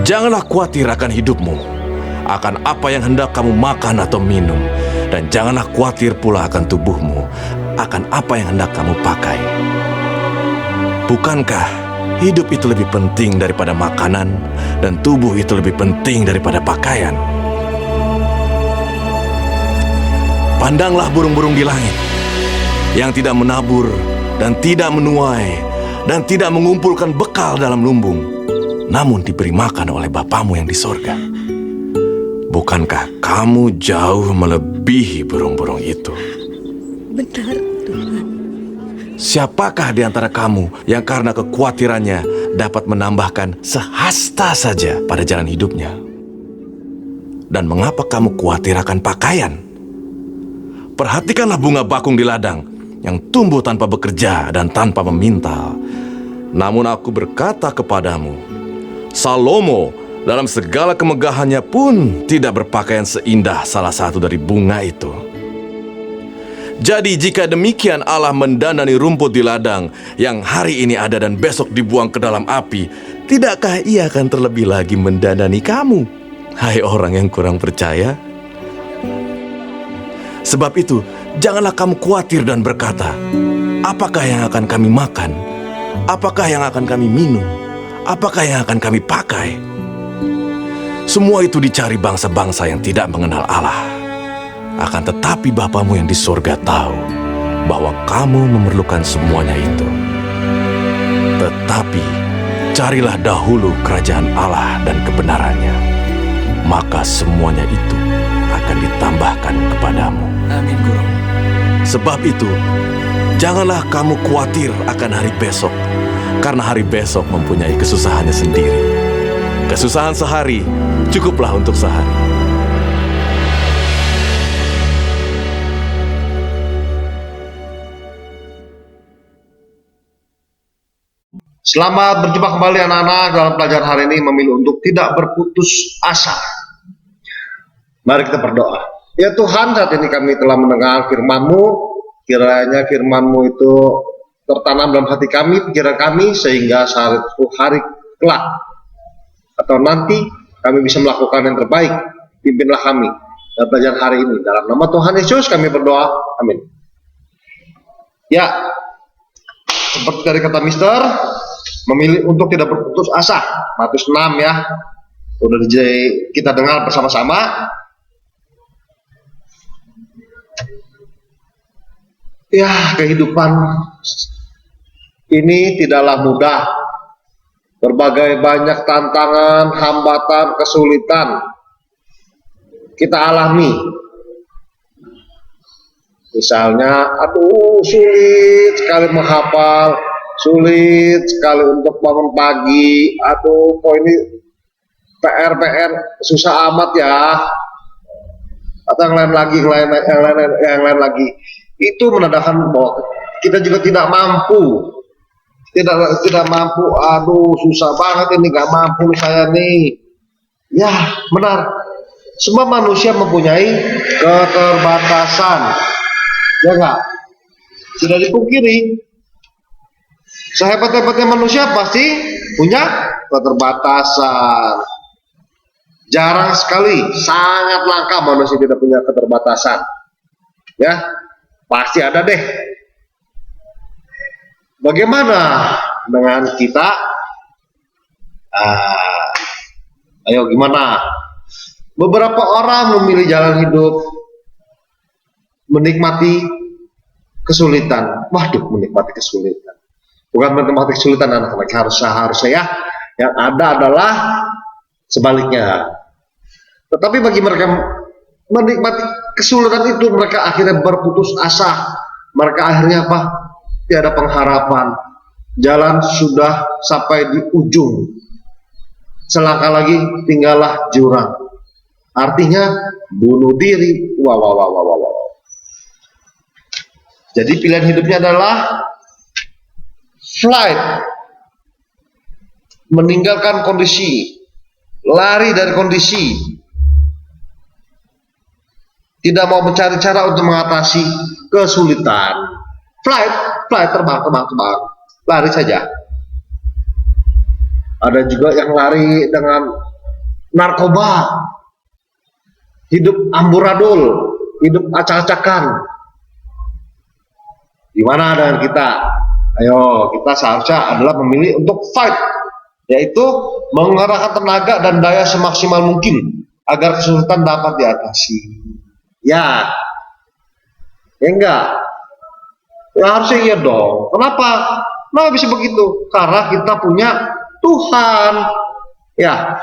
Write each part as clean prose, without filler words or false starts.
Janganlah khawatir akan hidupmu, akan apa yang hendak kamu makan atau minum, dan janganlah khawatir pula akan tubuhmu, akan apa yang hendak kamu pakai. Bukankah hidup itu lebih penting daripada makanan, dan tubuh itu lebih penting daripada pakaian? Pandanglah burung-burung di langit, yang tidak menabur, dan tidak menuai, dan tidak mengumpulkan bekal dalam lumbung, namun diberi makan oleh Bapamu yang di sorga. Bukankah kamu jauh melebihi burung-burung itu? Benar, Tuhan. Siapakah di antara kamu yang karena kekhawatirannya dapat menambahkan sehasta saja pada jalan hidupnya? Dan mengapa kamu khawatir akan pakaian? Perhatikanlah bunga bakung di ladang yang tumbuh tanpa bekerja dan tanpa memintal. Namun aku berkata kepadamu, Salomo dalam segala kemegahannya pun tidak berpakaian seindah salah satu dari bunga itu. Jadi jika demikian Allah mendandani rumput di ladang yang hari ini ada dan besok dibuang ke dalam api, tidakkah Ia akan terlebih lagi mendandani kamu, hai orang yang kurang percaya? Sebab itu, janganlah kamu khawatir dan berkata, apakah yang akan kami makan? Apakah yang akan kami minum? Apakah yang akan kami pakai? Semua itu dicari bangsa-bangsa yang tidak mengenal Allah. Akan tetapi Bapamu yang di surga tahu bahwa kamu memerlukan semuanya itu. Tetapi carilah dahulu kerajaan Allah dan kebenarannya, maka semuanya itu akan ditambahkan kepadamu. Amin, Guru. Sebab itu, janganlah kamu khawatir akan hari besok, karena hari besok mempunyai kesusahannya sendiri. Kesusahan sehari cukuplah untuk sehari. Selamat berjumpa kembali anak-anak dalam pelajaran hari ini, memilih untuk tidak berputus asa. Mari kita berdoa. Ya Tuhan, saat ini kami telah mendengar firman-Mu. Kiranya firman-Mu itu tertanam dalam hati kami, pikiran kami, sehingga suatu hari kelak atau nanti kami bisa melakukan yang terbaik. Pimpinlah kami dalam pelajaran hari ini. Dalam nama Tuhan Yesus kami berdoa. Amin. Ya, seperti dari kata Mister, memilih untuk tidak berputus asa. Matius 6 ya. Udah kita dengar bersama-sama. Ya, kehidupan ini tidaklah mudah. Berbagai banyak tantangan, hambatan, kesulitan kita alami. Misalnya, sulit sekali menghafal, sulit sekali untuk bangun pagi. Kok ini PR susah amat ya. Atau yang lain lagi. Itu menandakan bahwa kita juga tidak mampu. Tidak mampu. Susah banget ini, nggak mampu saya nih. Ya, benar. Semua manusia mempunyai keterbatasan. Ya enggak? Tidak dipungkiri. Sehebat-hebatnya manusia pasti punya keterbatasan. Jarang sekali, sangat langka manusia tidak punya keterbatasan. Ya, pasti ada deh. Bagaimana dengan kita? Ayo gimana? Beberapa orang memilih jalan hidup menikmati kesulitan. Waduh, menikmati kesulitan. Bukan menikmati kesulitan anak-anak, harusnya ya. Yang ada adalah sebaliknya. Tetapi bagi mereka menikmati kesulitan itu, mereka akhirnya berputus asa. Mereka akhirnya apa? Tiada pengharapan. Jalan sudah sampai di ujung. Selangkah lagi tinggallah jurang. Artinya bunuh diri. Wow. Jadi pilihan hidupnya adalah flight, meninggalkan kondisi, lari dari kondisi, tidak mau mencari cara untuk mengatasi kesulitan. Flight, terbang, lari saja. Ada juga yang lari dengan narkoba, hidup amburadul, hidup acak-acakan. Gimana dengan kita? Ayo, kita seharusnya adalah memilih untuk fight, yaitu mengerahkan tenaga dan daya semaksimal mungkin agar kesulitan dapat diatasi. Ya, ya enggak? Ya harusnya iya dong. Kenapa? Kenapa bisa begitu? Karena kita punya Tuhan. Ya,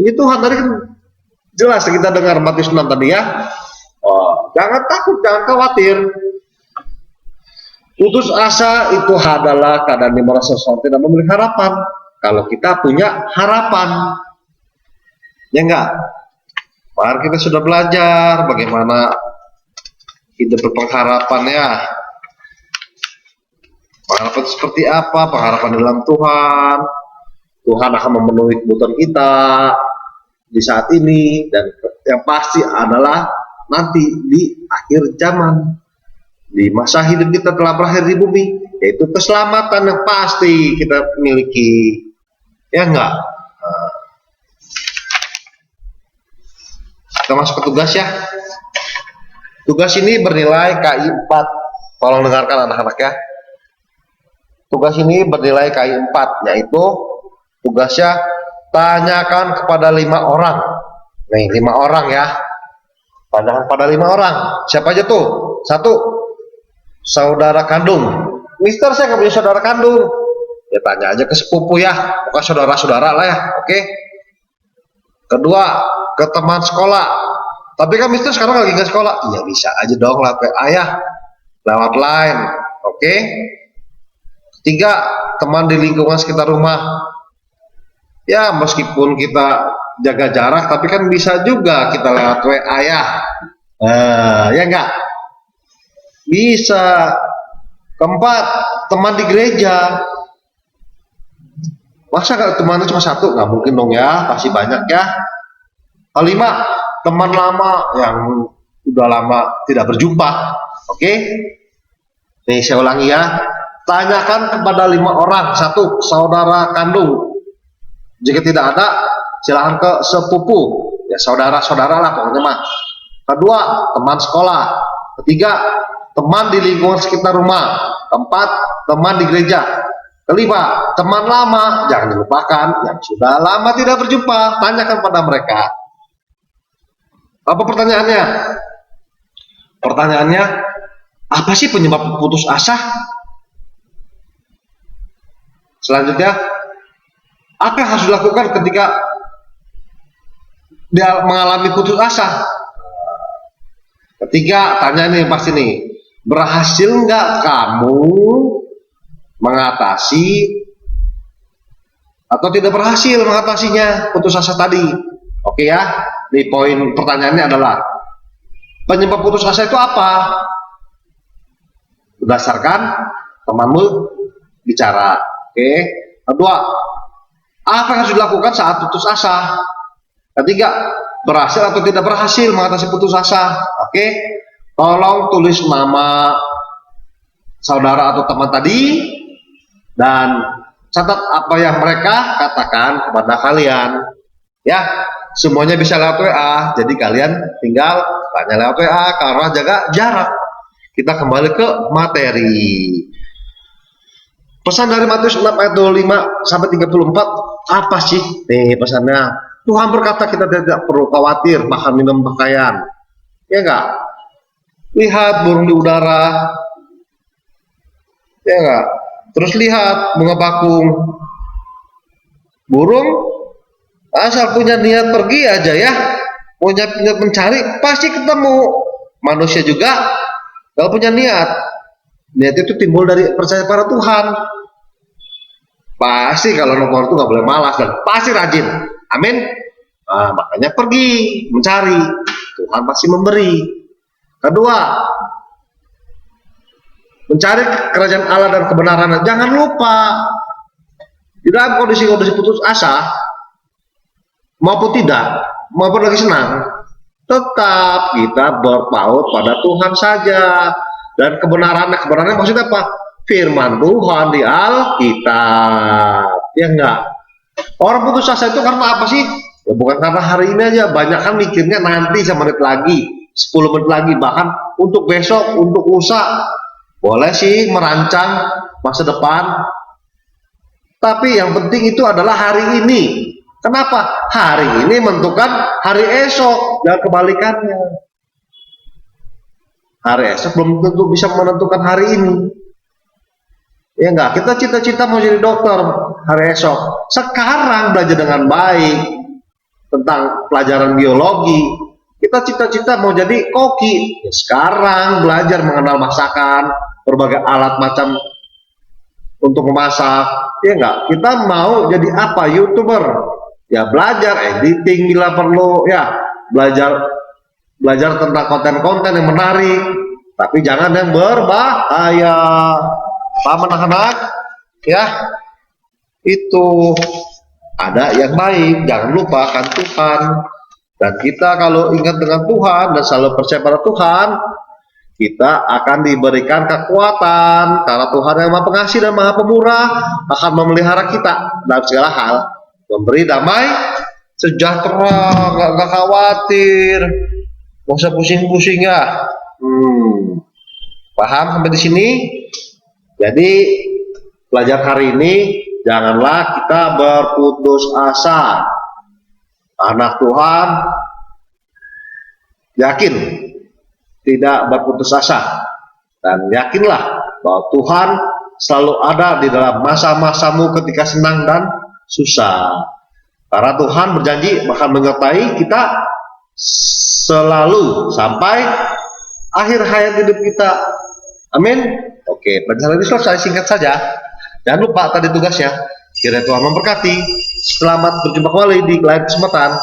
ini Tuhan tadi kan jelas kita dengar Matius 6 tadi ya. Oh, jangan takut, jangan khawatir. Putus asa itu adalah keadaan di mana seseorang tidak memiliki harapan. Kalau kita punya harapan, ya enggak? Kemarin kita sudah belajar bagaimana hidup berpengharapan ya. Pengharapan seperti apa? Pengharapan dalam Tuhan. Tuhan akan memenuhi kebutuhan kita di saat ini, dan yang pasti adalah nanti di akhir zaman. Di masa hidup kita telah berakhir di bumi, yaitu keselamatan yang pasti kita miliki. Ya enggak? Kita masuk ke tugas ya. Tugas ini bernilai KI 4. Tolong dengarkan anak-anak ya. Tugas ini bernilai KI 4, yaitu tugasnya tanyakan kepada 5 orang. Nih, 5 orang ya. Tanyakan kepada 5 orang. Siapa aja tuh? 1. Saudara kandung. Mister, saya nggak punya saudara kandung. Ya tanya aja ke sepupu ya, bukan saudara-saudara lah ya, oke. Kedua, ke teman sekolah. Tapi kan mister sekarang lagi ke sekolah. Iya bisa aja dong lah ke ayah lewat line, oke. Ketiga, teman di lingkungan sekitar rumah. Ya meskipun kita jaga jarak, tapi kan bisa juga kita lewat WA ya. Ya enggak? Bisa. Keempat, teman di gereja. Masa kalau temannya cuma 1? Nggak mungkin dong ya, pasti banyak ya. Kelima, teman lama yang udah lama tidak berjumpa. Oke? Nih saya ulangi ya. Tanyakan kepada 5 orang. 1, saudara kandung. Jika tidak ada, silahkan ke sepupu. Ya saudara-saudara lah pokoknya mah. Kedua, teman sekolah. Ketiga, teman di lingkungan sekitar rumah. Keempat, teman di gereja. Kelima, teman lama. Jangan dilupakan yang sudah lama tidak berjumpa. Tanyakan pada mereka. Apa pertanyaannya? Pertanyaannya, apa sih penyebab putus asa? Selanjutnya, apa yang harus dilakukan ketika dia mengalami putus asa? Ketiga, tanya nih pasti nih, berhasil nggak kamu mengatasi atau tidak berhasil mengatasinya putus asa tadi? Oke ya, nih poin pertanyaannya adalah penyebab putus asa itu apa? Berdasarkan temanmu bicara. Oke. Kedua, apa yang harus dilakukan saat putus asa? Ketiga, berhasil atau tidak berhasil mengatasi putus asa. Oke. Tolong tulis nama saudara atau teman tadi dan catat apa yang mereka katakan kepada kalian. Ya, semuanya bisa lewat WA. Jadi kalian tinggal tanya lewat WA karena jaga jarak. Kita kembali ke materi. Pesan dari Matius 6 ayat 25 sampai 34 apa sih? Nih pesannya. Tuhan berkata kita tidak perlu khawatir makan minum pakaian. Ya enggak? Lihat burung di udara. Ya enggak? Terus lihat bunga bakung. Burung asal punya niat pergi aja ya. Punya niat mencari pasti ketemu. Manusia juga kalau punya niat. Niat itu timbul dari percaya pada Tuhan. Pasti kalau nomor itu nggak boleh malas dan pasti rajin. Amin. Nah, makanya pergi mencari. Tuhan pasti memberi. Kedua, mencari kerajaan Allah dan kebenaran. Jangan lupa di dalam kondisi-kondisi putus asa maupun tidak, maupun lagi senang, tetap kita berpaut pada Tuhan saja. Dan kebenarannya maksudnya apa? Firman Tuhan di Alkitab. Ya enggak? Orang putus asa itu karena apa sih? Ya bukan karena hari ini aja, banyak kan mikirnya nanti 1 menit lagi, 10 menit lagi, bahkan untuk besok, untuk lusa. Boleh sih merancang masa depan, tapi yang penting itu adalah hari ini. Kenapa? Hari ini menentukan hari esok, dan kebalikannya. Hari esok belum tentu bisa menentukan hari ini. Ya enggak, kita cita-cita mau jadi dokter hari esok. Sekarang belajar dengan baik tentang pelajaran biologi. Kita cita-cita mau jadi koki. Ya, sekarang belajar mengenal masakan, berbagai alat macam untuk memasak. Ya enggak, kita mau jadi apa? YouTuber. Ya belajar editing bila perlu, ya belajar tentang konten-konten yang menarik, tapi jangan yang berbahaya. Paham anak-anak? Ya, itu ada yang baik, jangan lupakan Tuhan. Dan kita kalau ingat dengan Tuhan dan selalu percaya pada Tuhan, kita akan diberikan kekuatan, karena Tuhan yang Maha Pengasih dan Maha Pemurah akan memelihara kita dalam segala hal, memberi damai sejahtera, nggak khawatir, nggak usah pusing-pusing ya. Paham sampai di sini? Jadi pelajaran hari ini, janganlah kita berputus asa. Anak Tuhan yakin tidak berputus asa, dan yakinlah bahwa Tuhan selalu ada di dalam masa-masamu ketika senang dan susah, karena Tuhan berjanji akan menyertai kita selalu sampai akhir hayat hidup kita. Amin. Oke, pelajaran ini selesai, singkat saja. Jangan lupa tadi tugasnya. Kiranya Tuhan memberkati. Selamat berjumpa kembali di lain kesempatan.